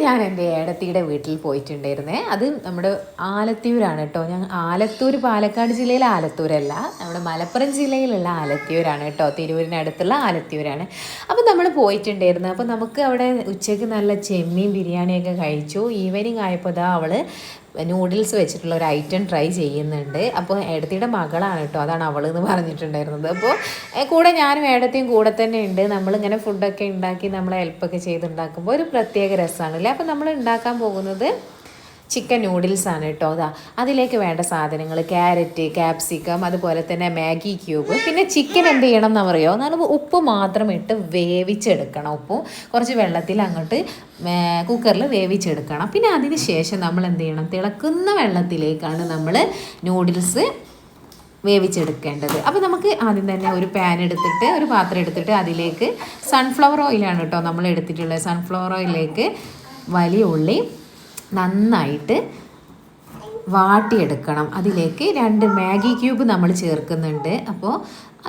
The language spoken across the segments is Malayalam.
ഞാൻ എൻ്റെ ഏടത്തിയുടെ വീട്ടിൽ പോയിട്ടുണ്ടായിരുന്നേ. അത് നമ്മുടെ ആലത്തിയൂരാണ് കേട്ടോ. ആലത്തൂർ പാലക്കാട് ജില്ലയിലെ ആലത്തൂരല്ല, നമ്മുടെ മലപ്പുറം ജില്ലയിലുള്ള ആലത്തിയൂരാണ് കേട്ടോ. തിരൂരിനടുത്തുള്ള ആലത്തിയൂരാണ്. അപ്പോൾ നമ്മൾ പോയിട്ടുണ്ടായിരുന്നു. അപ്പോൾ നമുക്ക് അവിടെ ഉച്ചയ്ക്ക് നല്ല ചെമ്മീൻ ബിരിയാണിയൊക്കെ കഴിച്ചു. ഈവനിങ് ആയപ്പോൾ അവൾ നൂഡിൽസ് വെച്ചിട്ടുള്ള ഒരു ഐറ്റം ട്രൈ ചെയ്യുന്നുണ്ട്. അപ്പോൾ ഏടത്തിയുടെ മകളാണ് കേട്ടോ, അതാണ് അവൾ എന്ന് പറഞ്ഞിട്ടുണ്ടായിരുന്നത്. അപ്പോൾ കൂടെ ഞാനും ഏടത്തിയും കൂടെ തന്നെ ഉണ്ട്. നമ്മളിങ്ങനെ ഫുഡൊക്കെ ഉണ്ടാക്കി നമ്മളെ ഹെൽപ്പൊക്കെ ചെയ്തുണ്ടാക്കുമ്പോൾ ഒരു പ്രത്യേക രസമാണല്ലേ. അപ്പോൾ നമ്മൾ ഉണ്ടാക്കാൻ പോകുന്നത് ചിക്കൻ നൂഡിൽസാണ് കേട്ടോ. അതിലേക്ക് വേണ്ട സാധനങ്ങൾ ക്യാരറ്റ്, ക്യാപ്സിക്കം, അതുപോലെ തന്നെ മാഗി ക്യൂബ്. പിന്നെ ചിക്കൻ എന്ത് ചെയ്യണം എന്ന് പറയുമോ, നമ്മൾ ഉപ്പ് മാത്രം ഇട്ട് വേവിച്ചെടുക്കണം. ഉപ്പും കുറച്ച് വെള്ളത്തിൽ അങ്ങോട്ട് കുക്കറിൽ വേവിച്ചെടുക്കണം. പിന്നെ അതിന് ശേഷം നമ്മൾ എന്ത് ചെയ്യണം, തിളക്കുന്ന വെള്ളത്തിലേക്കാണ് നമ്മൾ നൂഡിൽസ് വേവിച്ചെടുക്കേണ്ടത്. അപ്പോൾ നമുക്ക് ആദ്യം തന്നെ ഒരു പാത്രം എടുത്തിട്ട് അതിലേക്ക് സൺഫ്ലവർ ഓയിലാണ് കേട്ടോ നമ്മൾ എടുത്തിട്ടുള്ളത്. സൺഫ്ലവർ ഓയിലിലേക്ക് വലിയ ഉള്ളി നന്നായിട്ട് വാട്ടിയെടുക്കണം. അതിലേക്ക് 2 മാഗി ക്യൂബ് നമ്മൾ ചേർക്കുന്നുണ്ട്. അപ്പോൾ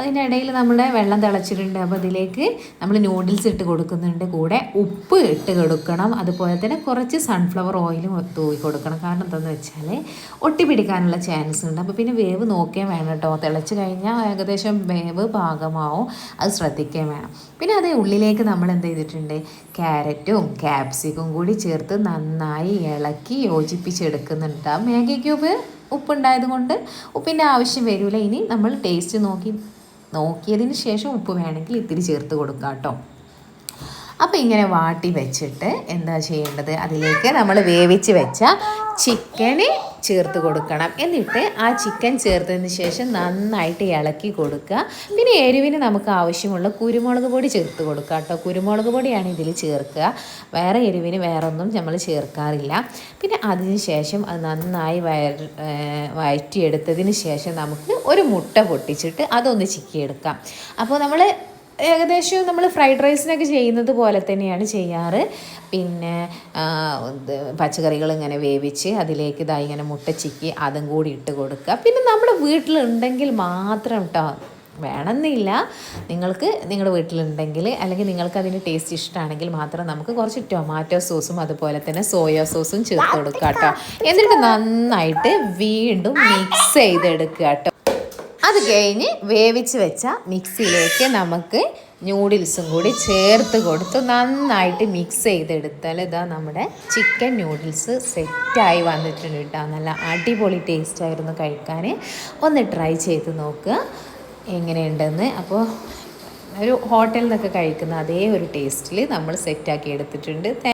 അതിനിടയിൽ നമ്മുടെ വെള്ളം തിളച്ചിട്ടുണ്ട്. അപ്പോൾ അതിലേക്ക് നമ്മൾ നൂഡിൽസ് ഇട്ട് കൊടുക്കുന്നുണ്ട്. കൂടെ ഉപ്പ് ഇട്ട് കൊടുക്കണം. അതുപോലെ തന്നെ കുറച്ച് സൺഫ്ലവർ ഓയിലും തൂവി കൊടുക്കണം. കാരണം എന്താണെന്ന് വെച്ചാൽ ഒട്ടി പിടിക്കാനുള്ള ചാൻസ് ഉണ്ട്. അപ്പോൾ പിന്നെ വേവ് നോക്കിയാൽ വേണം കേട്ടോ. തിളച്ച് കഴിഞ്ഞാൽ ഏകദേശം വേവ് പാകമാവും, അത് ശ്രദ്ധിക്കുകയും വേണം. പിന്നെ അതേ ഉള്ളിലേക്ക് നമ്മൾ എന്ത് ചെയ്തിട്ടുണ്ട്, ക്യാരറ്റും ക്യാപ്സിക്കും കൂടി ചേർത്ത് നന്നായി ഇളക്കി യോജിപ്പിച്ചെടുക്കുന്നുണ്ട്. ആ മാഗി ക്യൂബ് ഉപ്പുണ്ടായത് കൊണ്ട് ഉപ്പിൻ്റെ ആവശ്യം വരില്ല. ഇനി നമ്മൾ ടേസ്റ്റ് നോക്കിയതിന് ശേഷം ഉപ്പ് വേണമെങ്കിൽ ഇത്തിരി ചേർത്ത് കൊടുക്കാം കേട്ടോ. അപ്പോൾ ഇങ്ങനെ വാട്ടി വെച്ചിട്ട് എന്താ ചെയ്യേണ്ടത്, അതിലേക്ക് നമ്മൾ വേവിച്ച് വെച്ച ചിക്കന് ചേർത്ത് കൊടുക്കണം. എന്നിട്ട് ആ ചിക്കൻ ചേർത്തതിന് ശേഷം നന്നായിട്ട് ഇളക്കി കൊടുക്കുക. പിന്നെ എരിവിന് നമുക്ക് ആവശ്യമുള്ള കുരുമുളക് പൊടി ചേർത്ത് കൊടുക്കുക കേട്ടോ. കുരുമുളക് പൊടിയാണ് ഇതിൽ ചേർക്കുക, വേറെ എരിവിന് വേറൊന്നും നമ്മൾ ചേർക്കാറില്ല. പിന്നെ അതിന് ശേഷം അത് നന്നായി വഴറ്റിയെടുത്തതിന് ശേഷം നമുക്ക് ഒരു മുട്ട പൊട്ടിച്ചിട്ട് അതൊന്ന് ചിക്കിയെടുക്കാം. അപ്പോൾ നമ്മൾ ഏകദേശം നമ്മൾ ഫ്രൈഡ് റൈസിനൊക്കെ ചെയ്യുന്നത് പോലെ തന്നെയാണ് ചെയ്യാറ്. പിന്നെ പച്ചക്കറികൾ ഇങ്ങനെ വേവിച്ച് അതിലേക്ക് ഇങ്ങനെ മുട്ട ചിക്കി അതും കൂടി ഇട്ട് കൊടുക്കുക. പിന്നെ നമ്മുടെ വീട്ടിലുണ്ടെങ്കിൽ മാത്രം കേട്ടോ, വേണമെന്നില്ല. നിങ്ങൾക്ക് നിങ്ങളുടെ വീട്ടിലുണ്ടെങ്കിൽ അല്ലെങ്കിൽ നിങ്ങൾക്ക് അതിൻ്റെ ടേസ്റ്റ് ഇഷ്ടമാണെങ്കിൽ മാത്രം നമുക്ക് കുറച്ച് ടൊമാറ്റോ സോസും അതുപോലെ തന്നെ സോയ സോസും ചേർത്ത് കൊടുക്കുക കേട്ടോ. എന്നിട്ട് നന്നായിട്ട് വീണ്ടും മിക്സ് ചെയ്തെടുക്കുക കേട്ടോ. അത് കഴിഞ്ഞ് വേവിച്ച് വെച്ച മിക്സിയിലേക്ക് നമുക്ക് നൂഡിൽസും കൂടി ചേർത്ത് കൊടുത്ത് നന്നായിട്ട് മിക്സ് ചെയ്തെടുത്താൽ നമ്മുടെ ചിക്കൻ നൂഡിൽസ് സെറ്റായി വന്നിട്ടുണ്ട് കേട്ടോ. നല്ല അടിപൊളി ടേസ്റ്റായിരുന്നു കഴിക്കാൻ. ഒന്ന് ട്രൈ ചെയ്ത് നോക്കുക എങ്ങനെയുണ്ടെന്ന്. അപ്പോൾ ഒരു ഹോട്ടലിൽ നിന്നൊക്കെ കഴിക്കുന്ന അതേ ഒരു ടേസ്റ്റിൽ നമ്മൾ സെറ്റാക്കി എടുത്തിട്ടുണ്ട്.